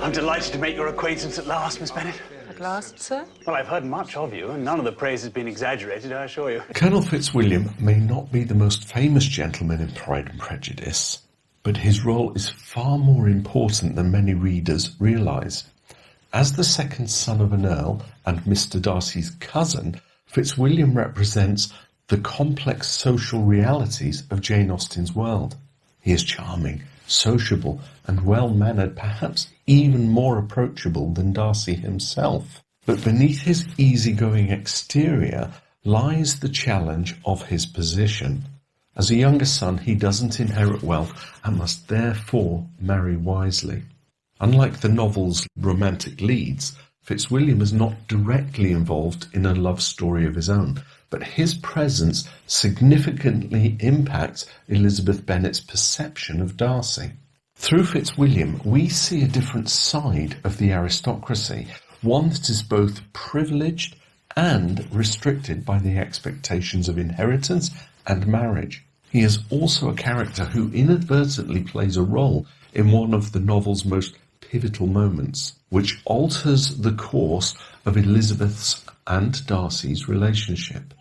I'm delighted to make your acquaintance at last, Miss Bennet. At last, sir? Well, I've heard much of you, and none of the praise has been exaggerated, I assure you. Colonel Fitzwilliam may not be the most famous gentleman in Pride and Prejudice, but his role is far more important than many readers realise. As the second son of an Earl and Mr. Darcy's cousin, Fitzwilliam represents the complex social realities of Jane Austen's world. He is charming, sociable, and well-mannered, perhaps even more approachable than Darcy himself. But beneath his easygoing exterior lies the challenge of his position. As a younger son, he doesn't inherit wealth and must therefore marry wisely. Unlike the novel's romantic leads, Fitzwilliam is not directly involved in a love story of his own, but his presence significantly impacts Elizabeth Bennet's perception of Darcy. Through Fitzwilliam, we see a different side of the aristocracy, one that is both privileged and restricted by the expectations of inheritance and marriage. He is also a character who inadvertently plays a role in one of the novel's most pivotal moments, which alters the course of Elizabeth's and Darcy's relationship.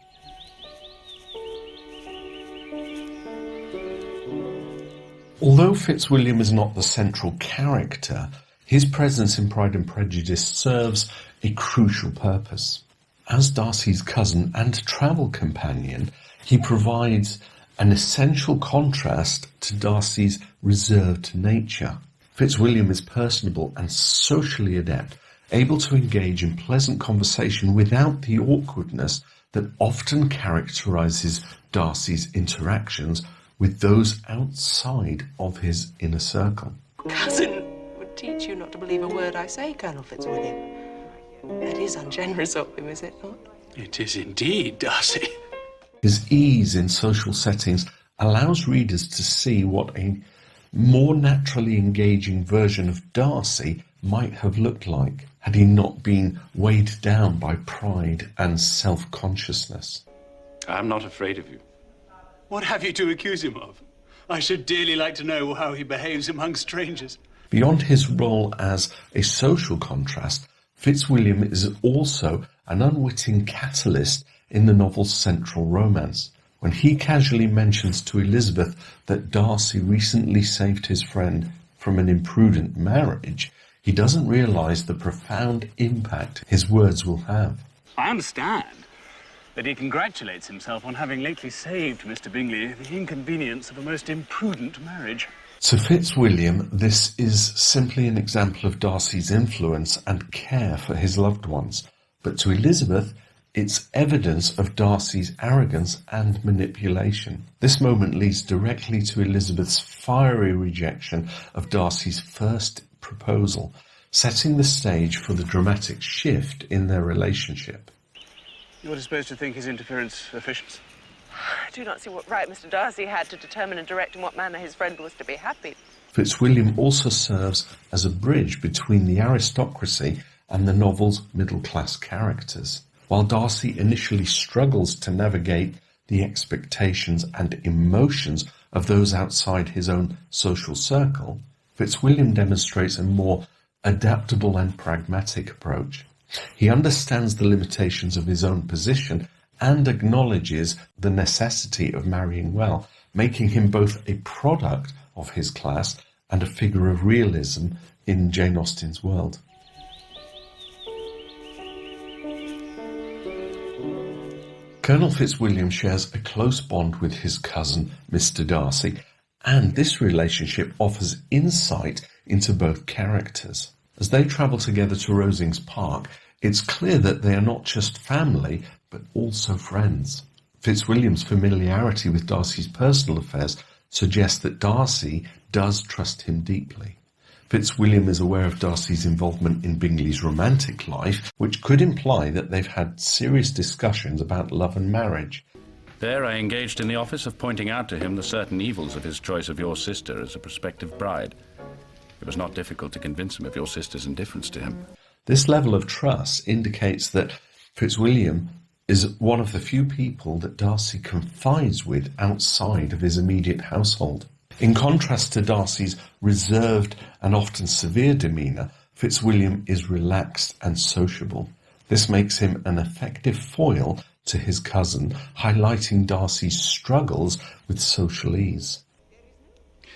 Although Fitzwilliam is not the central character, his presence in Pride and Prejudice serves a crucial purpose. As Darcy's cousin and travel companion, he provides an essential contrast to Darcy's reserved nature. Fitzwilliam is personable and socially adept, able to engage in pleasant conversation without the awkwardness that often characterises Darcy's interactions with those outside of his inner circle. Cousin would teach you not to believe a word I say, Colonel Fitzwilliam. That is ungenerous of him, is it not? It is indeed, Darcy. His ease in social settings allows readers to see what a more naturally engaging version of Darcy might have looked like had he not been weighed down by pride and self-consciousness. I'm not afraid of you. What have you to accuse him of? I should dearly like to know how he behaves among strangers. Beyond his role as a social contrast, Fitzwilliam is also an unwitting catalyst in the novel's central romance. When he casually mentions to Elizabeth that Darcy recently saved his friend from an imprudent marriage, he doesn't realise the profound impact his words will have. I understand that he congratulates himself on having lately saved Mr. Bingley the inconvenience of a most imprudent marriage. To Fitzwilliam, this is simply an example of Darcy's influence and care for his loved ones, but to Elizabeth, it's evidence of Darcy's arrogance and manipulation. This moment leads directly to Elizabeth's fiery rejection of Darcy's first proposal, setting the stage for the dramatic shift in their relationship. You're disposed to think his interference officious? I do not see what right Mr. Darcy had to determine and direct in what manner his friend was to be happy. Fitzwilliam also serves as a bridge between the aristocracy and the novel's middle-class characters. While Darcy initially struggles to navigate the expectations and emotions of those outside his own social circle, Fitzwilliam demonstrates a more adaptable and pragmatic approach. He understands the limitations of his own position and acknowledges the necessity of marrying well, making him both a product of his class and a figure of realism in Jane Austen's world. Colonel Fitzwilliam shares a close bond with his cousin, Mr. Darcy, and this relationship offers insight into both characters. As they travel together to Rosings Park, it's clear that they are not just family, but also friends. Fitzwilliam's familiarity with Darcy's personal affairs suggests that Darcy does trust him deeply. Fitzwilliam is aware of Darcy's involvement in Bingley's romantic life, which could imply that they've had serious discussions about love and marriage. There I engaged in the office of pointing out to him the certain evils of his choice of your sister as a prospective bride. It was not difficult to convince him of your sister's indifference to him. This level of trust indicates that Fitzwilliam is one of the few people that Darcy confides with outside of his immediate household. In contrast to Darcy's reserved and often severe demeanour, Fitzwilliam is relaxed and sociable. This makes him an effective foil to his cousin, highlighting Darcy's struggles with social ease.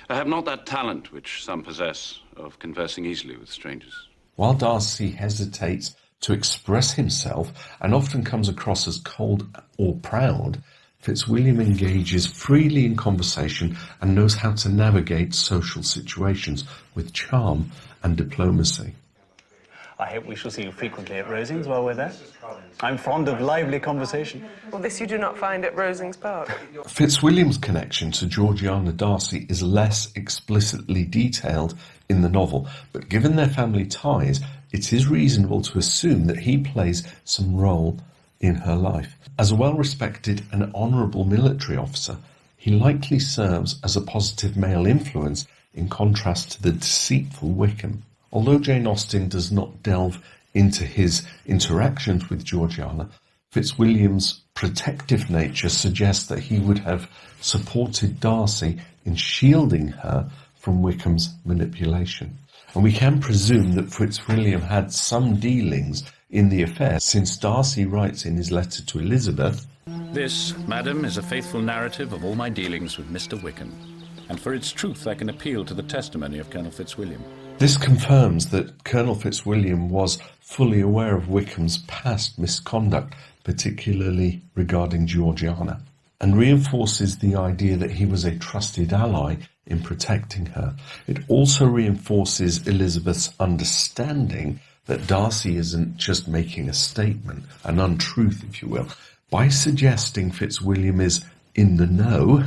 I have not that talent which some possess of conversing easily with strangers. While Darcy hesitates to express himself and often comes across as cold or proud, Fitzwilliam engages freely in conversation and knows how to navigate social situations with charm and diplomacy. I hope we shall see you frequently at Rosings while we're there. I'm fond of lively conversation. Well, this you do not find at Rosings Park. Fitzwilliam's connection to Georgiana Darcy is less explicitly detailed in the novel, but given their family ties, it is reasonable to assume that he plays some role in her life. As a well-respected and honourable military officer, he likely serves as a positive male influence in contrast to the deceitful Wickham. Although Jane Austen does not delve into his interactions with Georgiana, Fitzwilliam's protective nature suggests that he would have supported Darcy in shielding her from Wickham's manipulation. And we can presume that Fitzwilliam had some dealings in the affair, since Darcy writes in his letter to Elizabeth, This, madam, is a faithful narrative of all my dealings with Mr. Wickham, and for its truth I can appeal to the testimony of Colonel Fitzwilliam. This confirms that Colonel Fitzwilliam was fully aware of Wickham's past misconduct, particularly regarding Georgiana, and reinforces the idea that he was a trusted ally in protecting her. It also reinforces Elizabeth's understanding that Darcy isn't just making a statement, an untruth, if you will, by suggesting Fitzwilliam is in the know,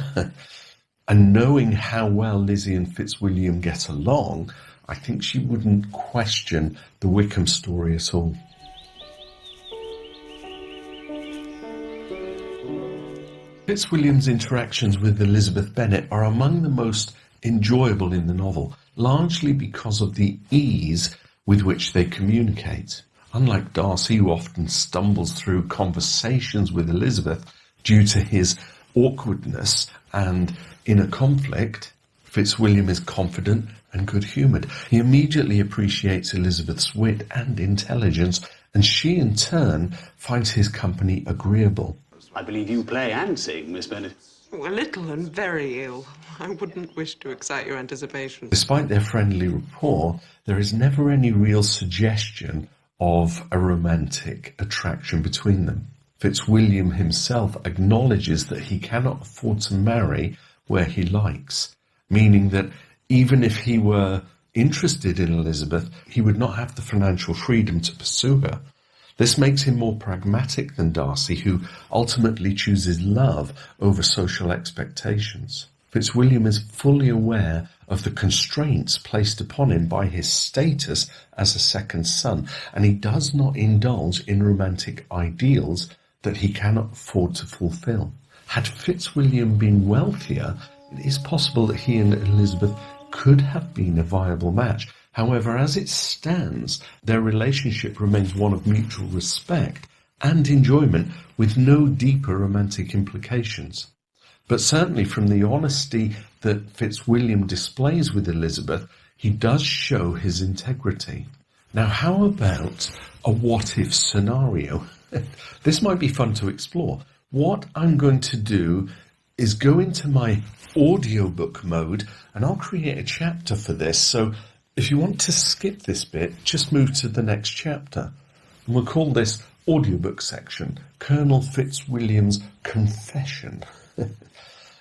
and knowing how well Lizzie and Fitzwilliam get along, I think she wouldn't question the Wickham story at all. Fitzwilliam's interactions with Elizabeth Bennet are among the most enjoyable in the novel, largely because of the ease with which they communicate. Unlike Darcy, who often stumbles through conversations with Elizabeth due to his awkwardness and inner conflict, Fitzwilliam is confident and good-humoured. He immediately appreciates Elizabeth's wit and intelligence, and she in turn finds his company agreeable. I believe you play and sing, Miss Bennet. Oh, a little and very ill. I wouldn't wish to excite your anticipation. Despite their friendly rapport, there is never any real suggestion of a romantic attraction between them. Fitzwilliam himself acknowledges that he cannot afford to marry where he likes, meaning that even if he were interested in Elizabeth, he would not have the financial freedom to pursue her. This makes him more pragmatic than Darcy, who ultimately chooses love over social expectations. Fitzwilliam is fully aware of the constraints placed upon him by his status as a second son, and he does not indulge in romantic ideals that he cannot afford to fulfill. Had Fitzwilliam been wealthier, it is possible that he and Elizabeth could have been a viable match. However, as it stands, their relationship remains one of mutual respect and enjoyment, with no deeper romantic implications. But certainly from the honesty that Fitzwilliam displays with Elizabeth, he does show his integrity. Now, how about a what-if scenario? This might be fun to explore. What I'm going to do is go into my audiobook mode, and I'll create a chapter for this. So if you want to skip this bit, just move to the next chapter. And we'll call this audiobook section Colonel Fitzwilliam's Confession.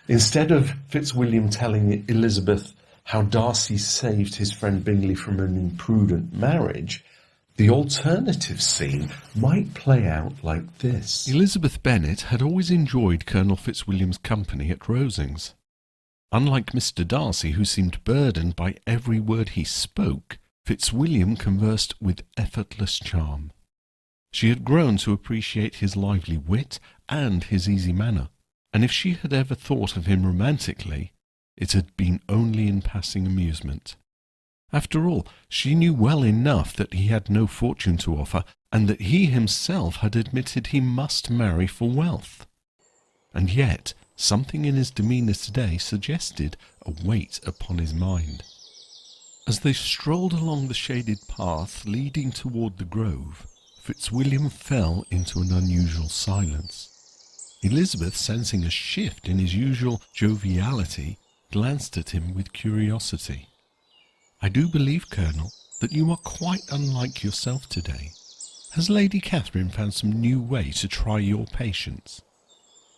Instead of Fitzwilliam telling Elizabeth how Darcy saved his friend Bingley from an imprudent marriage, the alternative scene might play out like this. Elizabeth Bennet had always enjoyed Colonel Fitzwilliam's company at Rosings. Unlike Mr. Darcy, who seemed burdened by every word he spoke, Fitzwilliam conversed with effortless charm. She had grown to appreciate his lively wit and his easy manner, and if she had ever thought of him romantically, it had been only in passing amusement. After all, she knew well enough that he had no fortune to offer, and that he himself had admitted he must marry for wealth. And yet, something in his demeanour today suggested a weight upon his mind. As they strolled along the shaded path leading toward the grove, Fitzwilliam fell into an unusual silence. Elizabeth, sensing a shift in his usual joviality, glanced at him with curiosity. "I do believe, Colonel, that you are quite unlike yourself today. Has Lady Catherine found some new way to try your patience?"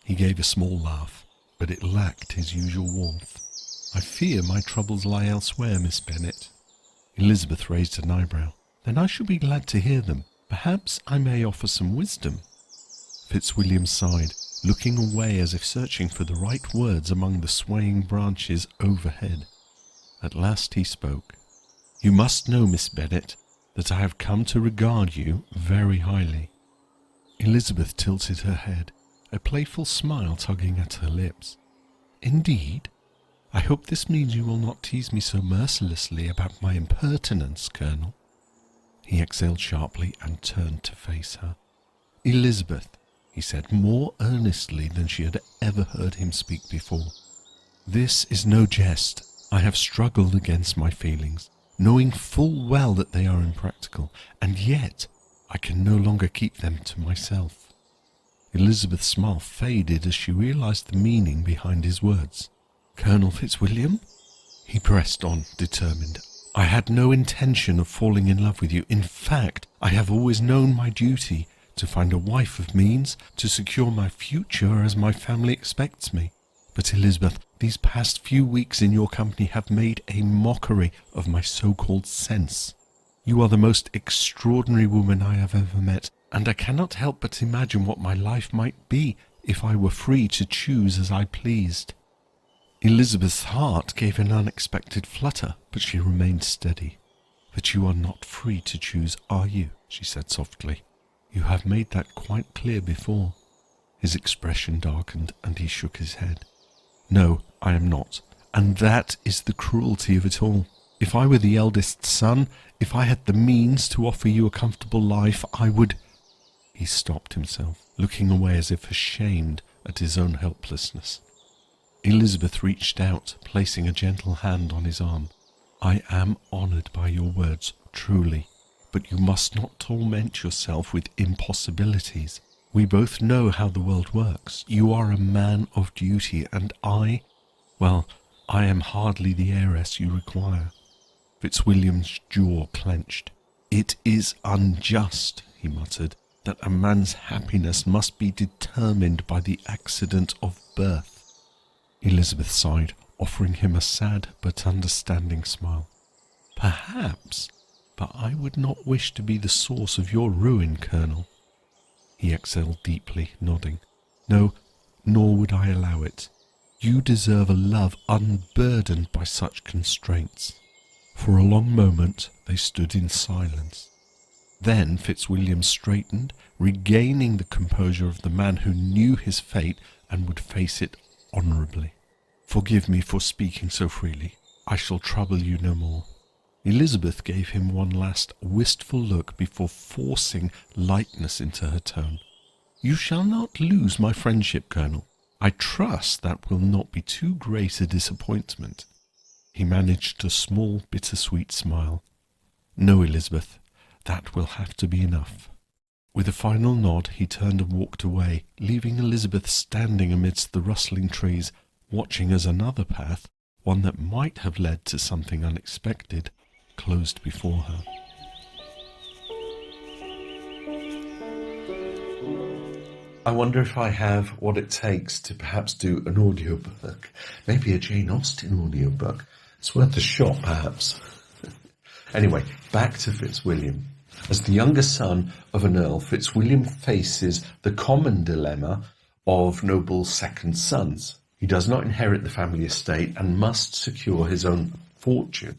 He gave a small laugh, but it lacked his usual warmth. "I fear my troubles lie elsewhere, Miss Bennet." Elizabeth raised an eyebrow. "Then I shall be glad to hear them. Perhaps I may offer some wisdom." Fitzwilliam sighed, looking away as if searching for the right words among the swaying branches overhead. At last he spoke. "You must know, Miss Bennet, that I have come to regard you very highly." Elizabeth tilted her head, a playful smile tugging at her lips. "Indeed? I hope this means you will not tease me so mercilessly about my impertinence, Colonel." He exhaled sharply and turned to face her. "Elizabeth," he said, more earnestly than she had ever heard him speak before, "this is no jest. I have struggled against my feelings, knowing full well that they are impractical, and yet I can no longer keep them to myself." Elizabeth's smile faded as she realized the meaning behind his words. "Colonel Fitzwilliam?" he pressed on, determined. "I had no intention of falling in love with you. In fact, I have always known my duty to find a wife of means, to secure my future as my family expects me. But Elizabeth, these past few weeks in your company have made a mockery of my so-called sense. You are the most extraordinary woman I have ever met, and I cannot help but imagine what my life might be if I were free to choose as I pleased." Elizabeth's heart gave an unexpected flutter, but she remained steady. "But you are not free to choose, are you?" she said softly. "You have made that quite clear before." His expression darkened, and he shook his head. "No, I am not, and that is the cruelty of it all. If I were the eldest son, if I had the means to offer you a comfortable life, I would—" He stopped himself, looking away as if ashamed at his own helplessness. Elizabeth reached out, placing a gentle hand on his arm. "I am honoured by your words, truly, but you must not torment yourself with impossibilities. We both know how the world works. You are a man of duty, and I am hardly the heiress you require." Fitzwilliam's jaw clenched. "It is unjust," he muttered, "that a man's happiness must be determined by the accident of birth." Elizabeth sighed, offering him a sad but understanding smile. "Perhaps, but I would not wish to be the source of your ruin, Colonel." He exhaled deeply, nodding. "No, nor would I allow it. You deserve a love unburdened by such constraints." For a long moment they stood in silence. Then Fitzwilliam straightened, regaining the composure of the man who knew his fate and would face it honourably. "Forgive me for speaking so freely. I shall trouble you no more." Elizabeth gave him one last wistful look before forcing lightness into her tone. "You shall not lose my friendship, Colonel. I trust that will not be too great a disappointment." He managed a small, bittersweet smile. "No, Elizabeth, that will have to be enough." With a final nod, he turned and walked away, leaving Elizabeth standing amidst the rustling trees, watching as another path, one that might have led to something unexpected, closed before her. I wonder if I have what it takes to perhaps do an audiobook, maybe a Jane Austen audiobook. It's worth a shot, perhaps. Anyway, back to Fitzwilliam. As the younger son of an Earl, Fitzwilliam faces the common dilemma of noble second sons. He does not inherit the family estate and must secure his own fortune.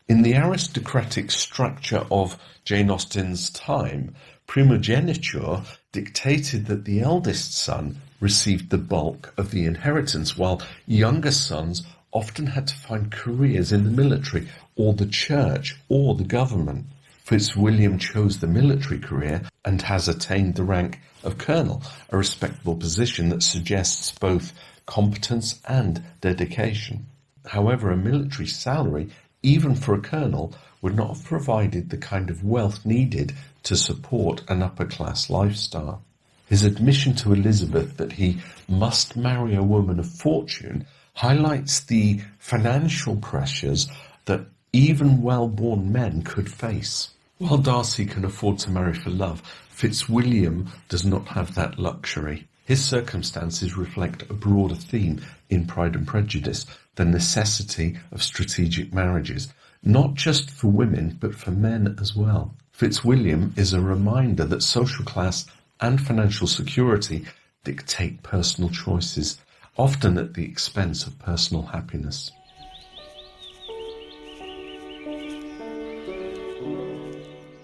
In the aristocratic structure of Jane Austen's time, primogeniture dictated that the eldest son received the bulk of the inheritance, while younger sons often had to find careers in the military or the church or the government. Fitzwilliam chose the military career and has attained the rank of colonel, a respectable position that suggests both competence and dedication. However, a military salary, even for a colonel, would not have provided the kind of wealth needed to support an upper-class lifestyle. His admission to Elizabeth that he must marry a woman of fortune highlights the financial pressures that even well-born men could face. While Darcy can afford to marry for love, Fitzwilliam does not have that luxury. His circumstances reflect a broader theme in Pride and Prejudice, the necessity of strategic marriages, not just for women, but for men as well. Fitzwilliam is a reminder that social class and financial security dictate personal choices, often at the expense of personal happiness.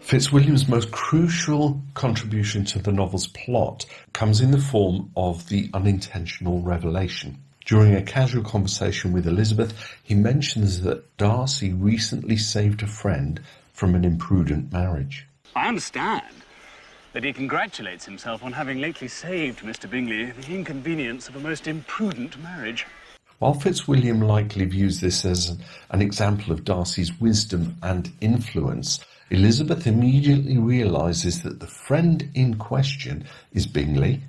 Fitzwilliam's most crucial contribution to the novel's plot comes in the form of the unintentional revelation. During a casual conversation with Elizabeth, he mentions that Darcy recently saved a friend from an imprudent marriage. I understand that he congratulates himself on having lately saved Mr. Bingley the inconvenience of a most imprudent marriage. While Fitzwilliam likely views this as an example of Darcy's wisdom and influence, Elizabeth immediately realises that the friend in question is Bingley,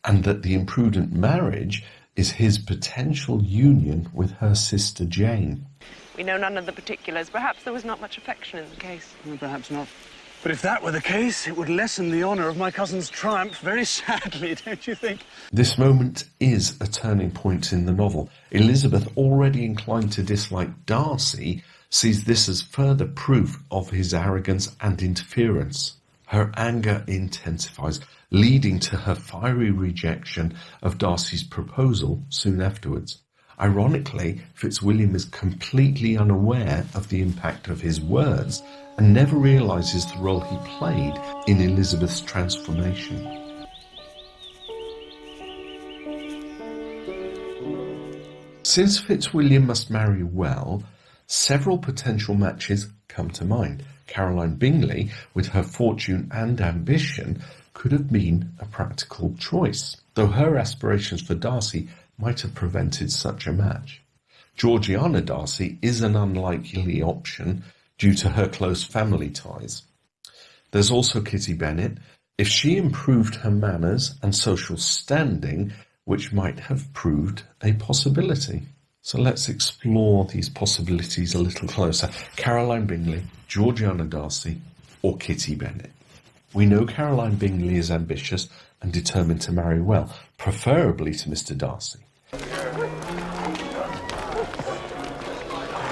and that the imprudent marriage is his potential union with her sister Jane. We know none of the particulars. Perhaps there was not much affection in the case. Well, perhaps not. But if that were the case, it would lessen the honour of my cousin's triumph very sadly, don't you think? This moment is a turning point in the novel. Elizabeth, already inclined to dislike Darcy, sees this as further proof of his arrogance and interference. Her anger intensifies, leading to her fiery rejection of Darcy's proposal soon afterwards. Ironically, Fitzwilliam is completely unaware of the impact of his words and never realises the role he played in Elizabeth's transformation. Since Fitzwilliam must marry well, several potential matches come to mind. Caroline Bingley, with her fortune and ambition, could have been a practical choice, though her aspirations for Darcy might have prevented such a match. Georgiana Darcy is an unlikely option due to her close family ties. There's also Kitty Bennet. If she improved her manners and social standing, which might have proved a possibility. So let's explore these possibilities a little closer. Caroline Bingley, Georgiana Darcy, or Kitty Bennet. We know Caroline Bingley is ambitious and determined to marry well, preferably to Mr. Darcy.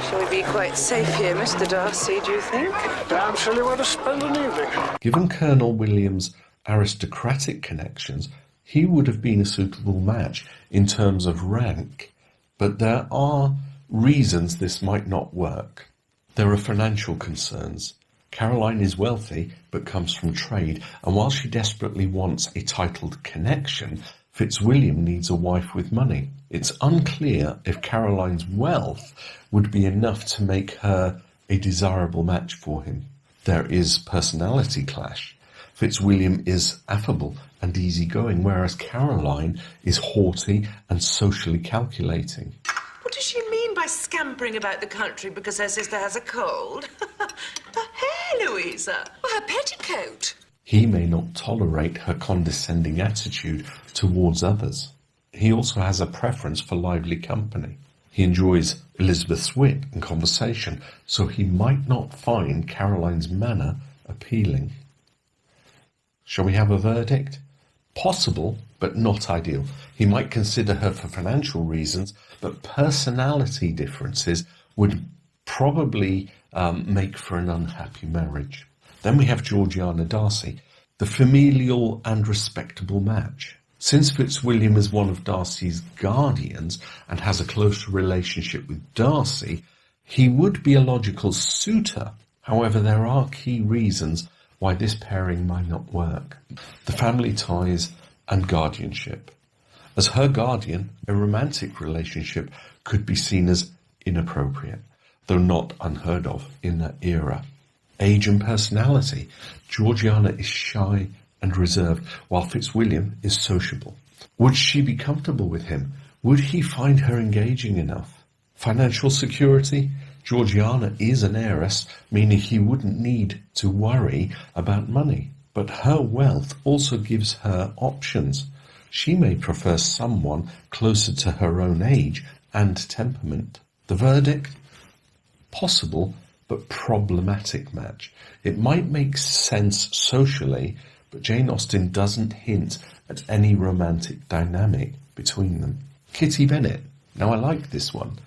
Shall we be quite safe here, Mr. Darcy, do you think? Damn silly way to spend an evening. Given Colonel William's aristocratic connections, he would have been a suitable match in terms of rank, but there are reasons this might not work. There are financial concerns. Caroline is wealthy, but comes from trade, and while she desperately wants a titled connection, Fitzwilliam needs a wife with money. It's unclear if Caroline's wealth would be enough to make her a desirable match for him. There is personality clash. Fitzwilliam is affable and easygoing, whereas Caroline is haughty and socially calculating. What does she mean by scampering about the country because her sister has a cold? Her hair, Louisa, or her petticoat. He may not tolerate her condescending attitude towards others. He also has a preference for lively company. He enjoys Elizabeth's wit and conversation, so he might not find Caroline's manner appealing. Shall we have a verdict? Possible, but not ideal. He might consider her for financial reasons, but personality differences would probably make for an unhappy marriage. Then we have Georgiana Darcy, the familial and respectable match. Since Fitzwilliam is one of Darcy's guardians and has a close relationship with Darcy, he would be a logical suitor. However, there are key reasons why this pairing might not work. The family ties and guardianship. As her guardian, a romantic relationship could be seen as inappropriate, though not unheard of in that era. Age and personality. Georgiana is shy and reserved, while Fitzwilliam is sociable. Would she be comfortable with him? Would he find her engaging enough? Financial security. Georgiana is an heiress, meaning he wouldn't need to worry about money. But her wealth also gives her options. She may prefer someone closer to her own age and temperament. The verdict? Possible, but problematic match. It might make sense socially, but Jane Austen doesn't hint at any romantic dynamic between them. Kitty Bennet. Now I like this one.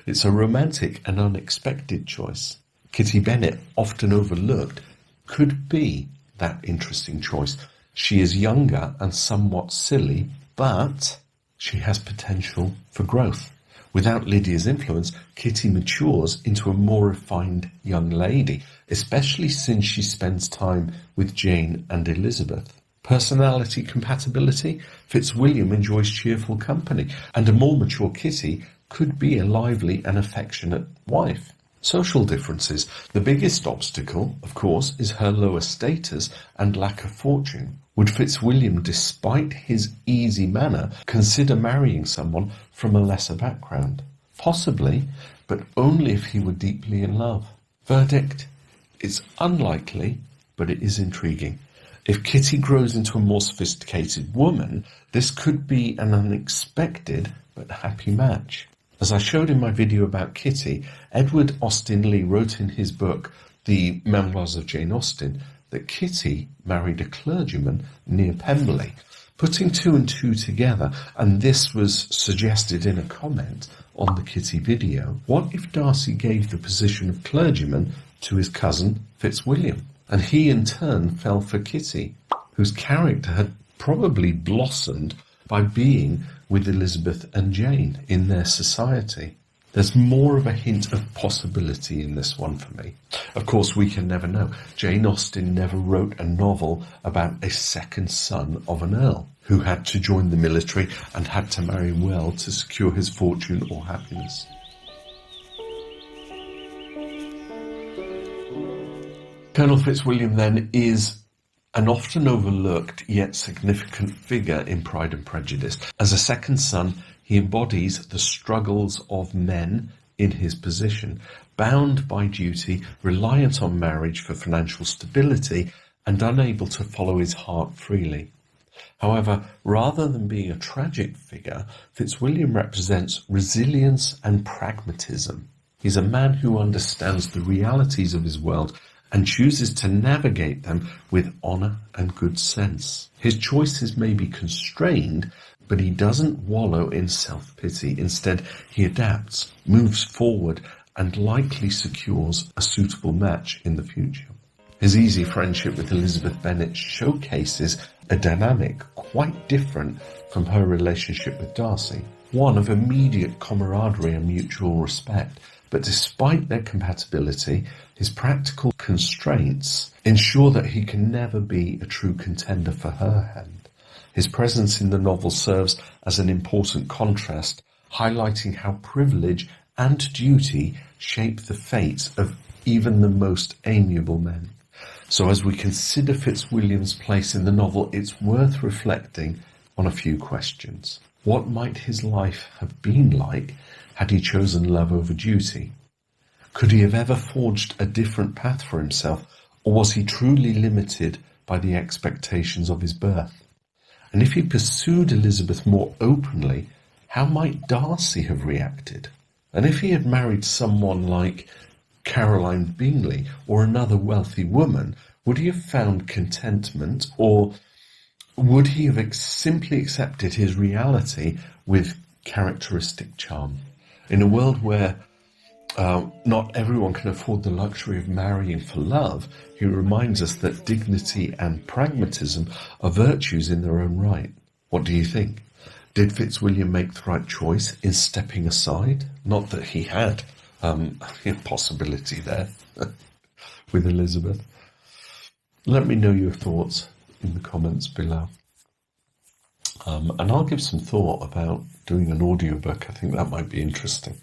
It's a romantic and unexpected choice. Kitty Bennet, often overlooked, could be that interesting choice. She is younger and somewhat silly, but she has potential for growth. Without Lydia's influence, Kitty matures into a more refined young lady, especially since she spends time with Jane and Elizabeth. Personality compatibility? Fitzwilliam enjoys cheerful company, and a more mature Kitty could be a lively and affectionate wife. Social differences. The biggest obstacle, of course, is her lower status and lack of fortune. Would Fitzwilliam, despite his easy manner, consider marrying someone from a lesser background? Possibly, but only if he were deeply in love. Verdict? It's unlikely, but it is intriguing. If Kitty grows into a more sophisticated woman, this could be an unexpected but happy match. As I showed in my video about Kitty, Edward Austen Lee wrote in his book, The Memoirs of Jane Austen, that Kitty married a clergyman near Pemberley. Putting two and two together, and this was suggested in a comment on the Kitty video, what if Darcy gave the position of clergyman to his cousin Fitzwilliam, and he in turn fell for Kitty, whose character had probably blossomed by being with Elizabeth and Jane in their society? There's more of a hint of possibility in this one for me. Of course, we can never know. Jane Austen never wrote a novel about a second son of an Earl who had to join the military and had to marry well to secure his fortune or happiness. Colonel Fitzwilliam, then, is an often overlooked yet significant figure in Pride and Prejudice. As a second son, he embodies the struggles of men in his position, bound by duty, reliant on marriage for financial stability, and unable to follow his heart freely. However, rather than being a tragic figure, Fitzwilliam represents resilience and pragmatism. He's a man who understands the realities of his world and chooses to navigate them with honour and good sense. His choices may be constrained, but he doesn't wallow in self-pity. Instead, he adapts, moves forward, and likely secures a suitable match in the future. His easy friendship with Elizabeth Bennet showcases a dynamic quite different from her relationship with Darcy, one of immediate camaraderie and mutual respect. But despite their compatibility, his practical constraints ensure that he can never be a true contender for her hand. His presence in the novel serves as an important contrast, highlighting how privilege and duty shape the fates of even the most amiable men. So as we consider Fitzwilliam's place in the novel, it's worth reflecting on a few questions. What might his life have been like had he chosen love over duty? Could he have ever forged a different path for himself, or was he truly limited by the expectations of his birth? And if he pursued Elizabeth more openly, how might Darcy have reacted? And if he had married someone like Caroline Bingley or another wealthy woman, would he have found contentment, or would he have simply accepted his reality with characteristic charm? In a world where not everyone can afford the luxury of marrying for love, he reminds us that dignity and pragmatism are virtues in their own right. What do you think? Did Fitzwilliam make the right choice in stepping aside? Not that he had a possibility there with Elizabeth. Let me know your thoughts in the comments below. And I'll give some thought about doing an audiobook. I think that might be interesting.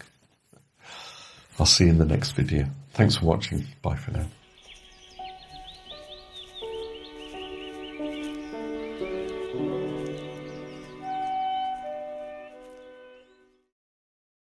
I'll see you in the next video. Thanks for watching. Bye for now.